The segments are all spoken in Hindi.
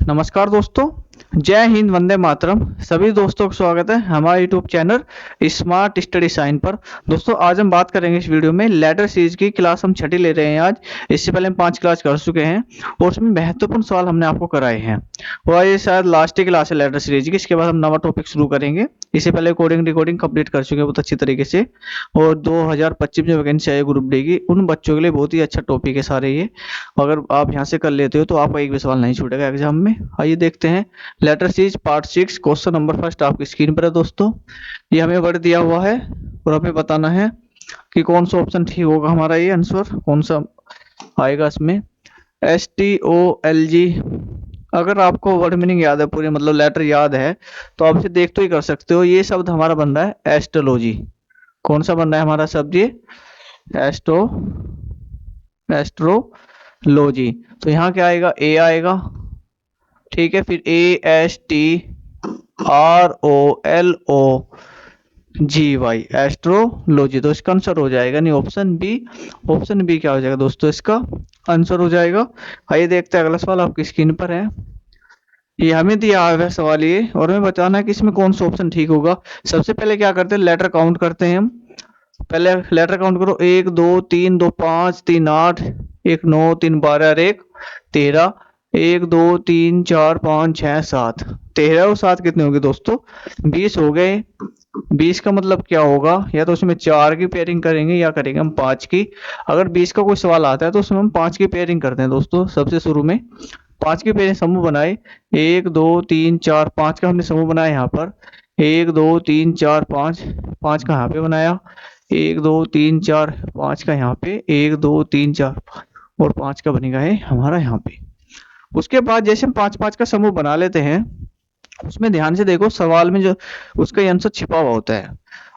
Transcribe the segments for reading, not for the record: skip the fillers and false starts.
नमस्कार दोस्तों। जय हिंद, वंदे मातरम। सभी दोस्तों का स्वागत है हमारे YouTube channel Smart Study Sign पर। दोस्तों आज हम बात करेंगे इस वीडियो में लेटर सीरीज की क्लास हम छठी ले रहे हैं आज। इससे पहले हम 5 क्लास कर चुके हैं और उसमें महत्वपूर्ण सवाल हमने आपको कराए हैं और ये शायद लास्ट ही क्लास है लेटर सीरीज की। इसके बाद हम नवा टॉपिक शुरू करेंगे। इससे पहले कोडिंग रिकॉर्डिंग कंप्लीट कर चुके हैं बहुत अच्छी तरीके से और 2025 में वैकेंसी आई ग्रुप डी की, उन बच्चों के लिए बहुत ही अच्छा टॉपिक है सारे ये। अगर आप यहाँ से कर लेते हो तो आपका एक भी सवाल नहीं छूटेगा एग्जाम में। आइए देखते हैं letter series part 6। Question number first आपकी स्क्रीन पर है दोस्तों। ये हमें वर्ड दिया हुआ है और हमें बताना है कि कौन सा ऑप्शन ठीक होगा। हमारा ये आंसर कौन सा आएगा इसमें, STOLG। अगर आपको वर्ड मीनिंग याद है पूरी, मतलब लेटर याद है, तो आप इसे देख तो ही कर सकते हो। ये शब्द हमारा बन रहा है एस्ट्रोलॉजी। कौन सा बन रहा है हमारा शब्द, ये एस्ट्रोलॉजी। तो यहाँ क्या आएगा, ए आएगा, ठीक है। फिर ASTROLOGY एस्ट्रोलॉजी। तो इसका आंसर हो जाएगा नहीं ऑप्शन बी। ऑप्शन बी क्या हो जाएगा दोस्तों, इसका आंसर हो जाएगा। आइए देखते हैं अगला सवाल आपकी स्क्रीन पर है। ये हमें दिया हुआ है सवाल ये, और हमें बताना है कि इसमें कौन सा ऑप्शन ठीक होगा। सबसे पहले क्या करते हैं, लेटर काउंट करते हैं हम। पहले लेटर काउंट करो, 1 2 3 2 5 3 8 1 9 3 12 और 1 13। 1 2 3 4 5 6 7 13 और 7 कितने हो गए दोस्तों, 20 हो गए। 20 का मतलब क्या होगा, या तो उसमें 4 की पेयरिंग करेंगे या करेंगे हम 5 की। अगर 20 का कोई सवाल आता है तो उसमें हम 5 की पेयरिंग करते हैं दोस्तों। सबसे शुरू में 5 की पेयरिंग समूह बनाए, 1 2 3 4 5 का हमने समूह बनाया यहाँ पर। 1 2 3 4 5, 5 का यहाँ पे बनाया। 1 2 3 4 5 का यहाँ पे, 1 2 3 4 5 और 5 का बनेगा है हमारा यहाँ पे। उसके बाद जैसे हम 5 5 का समूह बना लेते हैं, उसमें ध्यान से देखो सवाल में जो उसका आंसर छिपा हुआ होता है।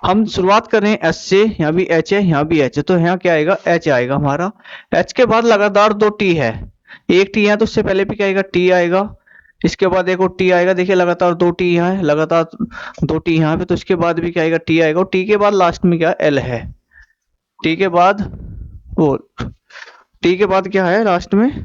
हम शुरुआत कर रहे हैं एस से, यहाँ भी एच है यहाँ भी एच है, तो यहाँ क्या आएगा, एच आएगा हमारा। एच के बाद लगातार 2 टी है, एक टी है तो उससे पहले भी क्या आएगा, टी आएगा। इसके बाद एक और टी आएगा, देखिए लगातार 2 टी यहाँ है, लगातार 2 टी यहाँ पे, तो इसके बाद भी क्या आएगा, टी आएगा। और टी के बाद लास्ट में क्या, एल है। टी के बाद वो टी के बाद क्या है लास्ट में,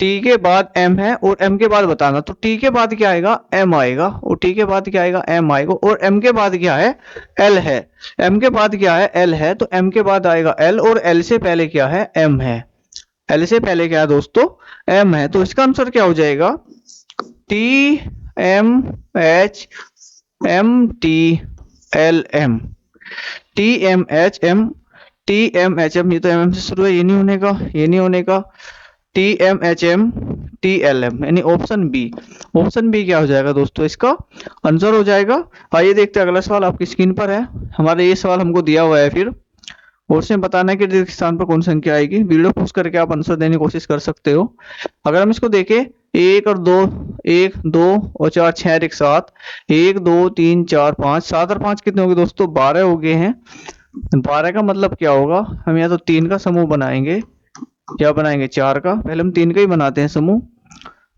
टी के बाद एम है और एम के बाद बताना। तो टी के बाद क्या आएगा, एम आएगा, और टी के बाद क्या आएगा, एम आएगा, और एम के बाद क्या है, एल है। एम के बाद क्या है, एल है, तो एम के बाद आएगा एल, और एल से पहले क्या है, एम है। एल से पहले क्या है दोस्तों, एम है। तो इसका आंसर क्या हो जाएगा, T M H M T L M. T M H M, T M H M, ये तो एम से शुरू है, ये नहीं होने का, ये नहीं होने का। T M H M T L M, यानी ऑप्शन बी। ऑप्शन बी क्या हो जाएगा दोस्तों, इसका आंसर हो जाएगा। आइए देखते हैं अगला सवाल आपकी स्क्रीन पर है। हमारा ये सवाल हमको दिया हुआ है फिर, और उसमें बताना है कि रिक्त स्थान पर कौन संख्या आएगी। वीडियो पॉज करके आप आंसर देने की कोशिश कर सकते हो। अगर हम इसको देखें, 1 और 2, 1 2 और 4 6 और 1 7, 1 2 3 4 5, 7 और 5 कितने हो गए दोस्तों, 12 हो गए हैं। 12 का मतलब क्या होगा, हम या तो 3 का समूह बनाएंगे या बनाएंगे 4 का। पहले हम 3 का ही बनाते हैं समूह।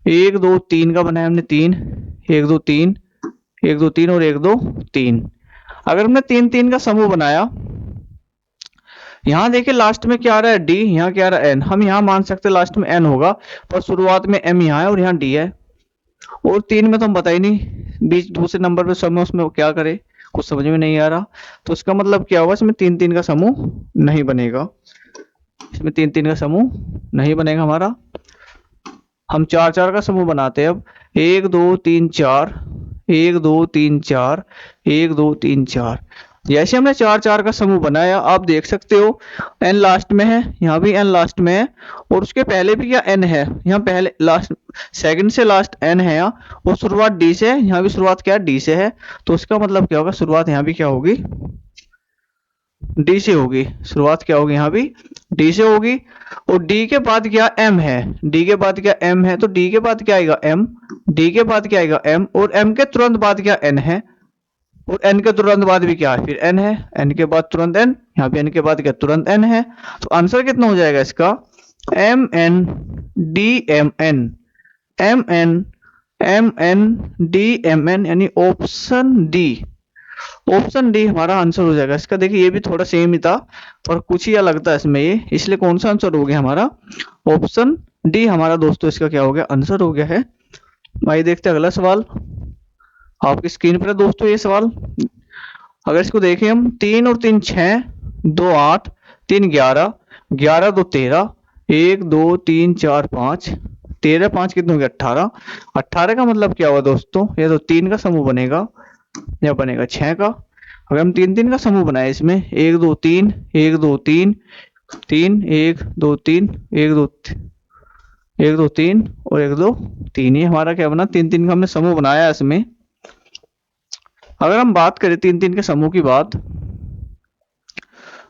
1 2 3 का बनाया हमने 3, 1 2 3, 1 2 3 और 1 2 3। अगर हमने 3 3 का समूह बनाया, यहाँ देखिए लास्ट में क्या आ रहा है, डी, यहाँ क्या आ रहा है, एन। हम यहाँ मान सकते हैं लास्ट में एन होगा, पर शुरुआत में एम यहाँ है और यहाँ डी है। और 3 में तो हम बता ही नहीं, बीच दूसरे नंबर पे समूह, उसमें क्या करे, कुछ समझ में नहीं आ रहा। तो इसका मतलब क्या होगा, इसमें 3 3 का समूह नहीं बनेगा, इसमें 3 3 का समूह नहीं बनेगा हमारा। हम 4 4 का समूह बनाते हैं अब। 1 2 3 4, 1 2 3 4, 1 2 3 4। जैसे हमने 4 4 का समूह बनाया, आप देख सकते हो एन लास्ट में है, यहाँ भी एन लास्ट में है, और उसके पहले भी क्या एन है, यहाँ पहले लास्ट सेकंड से लास्ट एन है यहाँ, और शुरुआत डी से है, यहाँ भी शुरुआत क्या डी से है। तो इसका मतलब क्या होगा, शुरुआत यहाँ भी क्या होगी, डी से होगी। शुरुआत क्या होगी, यहाँ भी डी से होगी। और डी के बाद क्या, एम है। डी के बाद क्या, एम है, तो डी के बाद क्या आएगा, एम। डी के बाद क्या आएगा, एम, और एम के तुरंत बाद क्या, एन है, और एन के तुरंत बाद भी क्या है, फिर एन है। एन के बाद तुरंत एन, यहाँ पे एन के बाद क्या, तुरंत एन है। तो आंसर कितना हो जाएगा इसका, M N D M N, M N D M N, यानी ऑप्शन डी ऑप्शन डी हमारा आंसर हो जाएगा इसका। देखिए ये भी थोड़ा सेम ही था पर कुछ ही अलग था इसमें ये, इसलिए कौन सा आंसर हो गया हमारा, ऑप्शन डी हमारा दोस्तों इसका क्या हो गया, आंसर हो गया है। आइए देखते हैं अगला सवाल। आपकी स्क्रीन पर है दोस्तों ये सवाल। अगर इसको देखें हम, 3 और 3 6, 2 8, 3 11, 11 2 13, 1 2 3 4 5, 13 5 कितने हो गया 18। 18 का मतलब क्या हुआ दोस्तों, ये तो 3 का समूह बनेगा या बनेगा 6 का। अगर हम 3 3 का समूह बनाए इसमें 1 2 3 1 2 3 3 1 2 3 1 2 1 2 3 और 1 2 3, ये हमारा क्या बना, 3 3 का हमने समूह बनाया इसमें। अगर हम बात करें 3 3 के समूह की बात,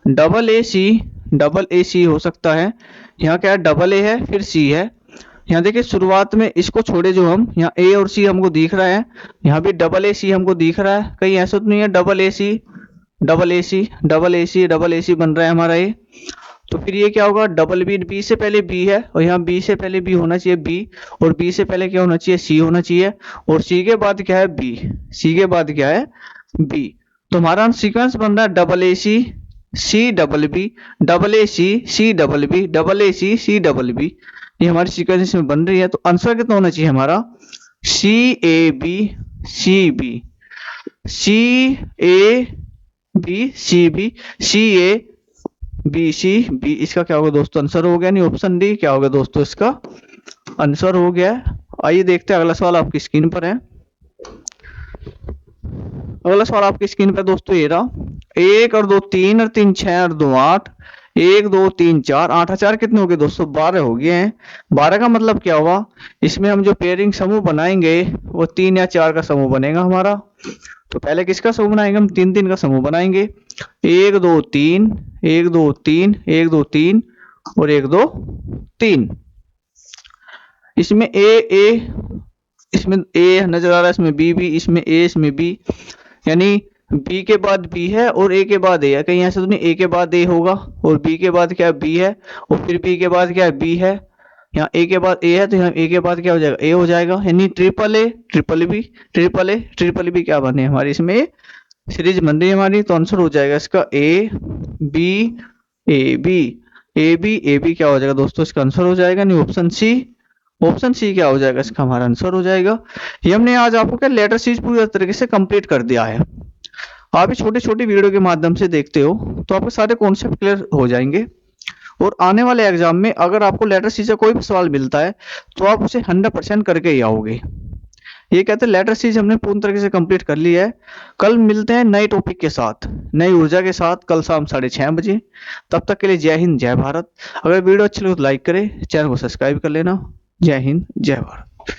डबल ए सी हो सकता है। यहाँ क्या है, डबल ए है फिर सी है। यहाँ देखिए शुरुआत में इसको छोड़े जो हम, यहाँ ए और सी हमको दिख रहा है, यहाँ भी डबल ए सी हमको दिख रहा है। कहीं ऐसा तो नहीं है double A C double A C double A C double A C बन रहा है हमारा ये। तो फिर ये क्या होगा, डबल बी, बी से पहले बी है और यहाँ बी से पहले बी होना चाहिए बी, और बी से पहले क्या होना चाहिए, सी होना चाहिए, और सी के बाद क्या है बी, सी के बाद क्या है बी। तो हमारा सीक्वेंस बन रहा है double A C double B, double A C double B, double A C double B, ये हमारी सीक्वेंस इसमें बन रही है। तो आंसर कितना होना चाहिए हमारा, C A B C B, C A B C B, C A B C B, इसका क्या होगा दोस्तों, आंसर हो गया। नहीं, ऑप्शन डी क्या होगा दोस्तों, इसका आंसर हो गया। आइए देखते हैं अगला सवाल आपकी स्क्रीन पर है। अगला सवाल आपकी स्क्रीन पर दोस्तों ये रहा, 1 और 2 3 और 3 6 और 2 8, 1 2 3 4, 8 4 कितने हो गए दोस्तों, 12 हो गए हैं। 12 का मतलब क्या हुआ, इसमें हम जो पेयरिंग समूह बनाएंगे वो 3 या 4 का समूह बनेगा हमारा। तो पहले किसका समूह बनाएंगे हम, 3 3 का समूह बनाएंगे। 1 2 3 1 2 3 1 2 3 और 1 2 3। इसमें ए इसमें ए नजर आ रहा है, इसमें बी बी, इसमें ए इसमें बी, यानी बी के बाद बी है और ए के बाद ए है। कहीं ऐसा तो नहीं ए के बाद ए होगा और बी के बाद क्या बी है और फिर बी के बाद क्या बी है। यहाँ ए के बाद ए है तो यहाँ ए के बाद क्या हो जाएगा, ए हो जाएगा। यानी triple A triple B triple A triple B क्या बने हमारी, इसमें सीरीज बन रही है हमारी। तो आंसर हो जाएगा इसका A B A B A B A B क्या हो जाएगा दोस्तों, इसका आंसर हो जाएगा। नहीं, ऑप्शन सी, ऑप्शन सी क्या हो जाएगा, इसका हमारा आंसर हो जाएगा। ये हमने आज आपको क्या लेटर सीरीज पूरी तरीके से कंप्लीट कर दिया है। आप ये छोटी छोटी वीडियो के माध्यम से देखते हो तो आपके सारे कॉन्सेप्ट क्लियर हो जाएंगे। और आने वाले एग्जाम में अगर आपको लेटर सी से कोई भी सवाल मिलता है तो आप उसे 100% करके ही आओगे। ये कहते हैं लेटर सीरीज हमने पूर्ण तरीके से कंप्लीट कर ली है। कल मिलते हैं नए टॉपिक के साथ, नई ऊर्जा के साथ, कल शाम 6:30 बजे। तब तक के लिए जय हिंद जय भारत। अगर वीडियो अच्छी लगे तो लाइक करें, चैनल को सब्सक्राइब कर लेना। जय हिंद जय भारत।